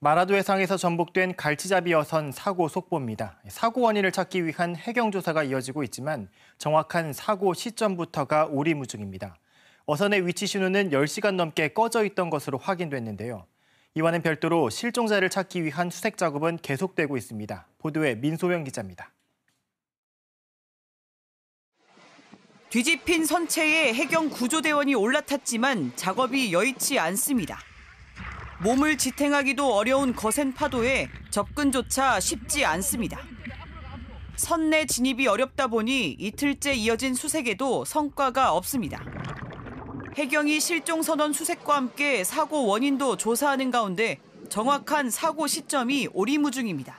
마라도 해상에서 전복된 갈치잡이 어선 사고 속보입니다. 사고 원인을 찾기 위한 해경 조사가 이어지고 있지만 정확한 사고 시점부터가 오리무중입니다. 어선의 위치 신호는 10시간 넘게 꺼져 있던 것으로 확인됐는데요. 이와는 별도로 실종자를 찾기 위한 수색 작업은 계속되고 있습니다. 보도에 민소영 기자입니다. 뒤집힌 선체에 해경 구조대원이 올라탔지만 작업이 여의치 않습니다. 몸을 지탱하기도 어려운 거센 파도에 접근조차 쉽지 않습니다. 선내 진입이 어렵다 보니 이틀째 이어진 수색에도 성과가 없습니다. 해경이 실종 선원 수색과 함께 사고 원인도 조사하는 가운데 정확한 사고 시점이 오리무중입니다.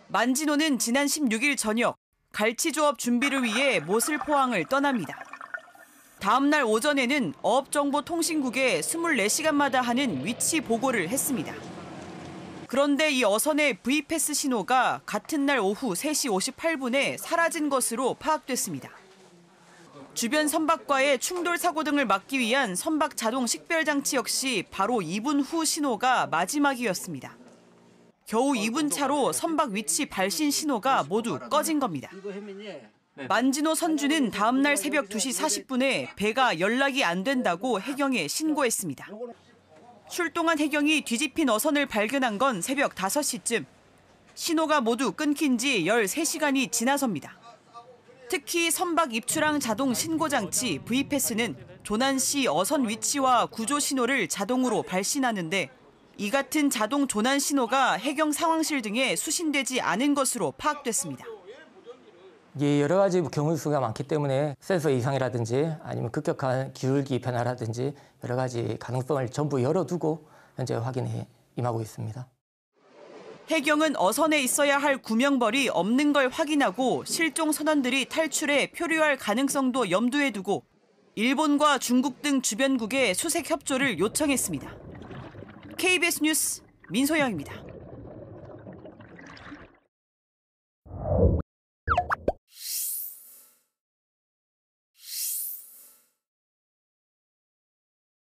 만진호는 지난 16일 저녁 갈치 조업 준비를 위해 모슬포항을 떠납니다. 다음 날 오전에는 어업정보통신국에 24시간마다 하는 위치 보고를 했습니다. 그런데 이 어선의 V패스 신호가 같은 날 오후 3시 58분에 사라진 것으로 파악됐습니다. 주변 선박과의 충돌 사고 등을 막기 위한 선박 자동 식별 장치 역시 바로 2분 후 신호가 마지막이었습니다. 겨우 2분 차로 선박 위치 발신 신호가 모두 꺼진 겁니다. 만진호 선주는 다음 날 새벽 2시 40분에 배가 연락이 안 된다고 해경에 신고했습니다. 출동한 해경이 뒤집힌 어선을 발견한 건 새벽 5시쯤. 신호가 모두 끊긴 지 13시간이 지나섭니다. 특히 선박 입출항 자동 신고 장치 V패스는 조난 시 어선 위치와 구조 신호를 자동으로 발신하는데 이 같은 자동 조난 신호가 해경 상황실 등에 수신되지 않은 것으로 파악됐습니다. 여러 가지 경우 수가 많기 때문에 센서 이상이라든지 아니면 급격한 기울기 변화라든지 여러 가지 가능성을 전부 열어두고 현재 확인에 임하고 있습니다. 해경은 어선에 있어야 할 구명벌이 없는 걸 확인하고 실종 선원들이 탈출해 표류할 가능성도 염두에 두고 일본과 중국 등 주변국에 수색 협조를 요청했습니다. KBS 뉴스 민소영입니다.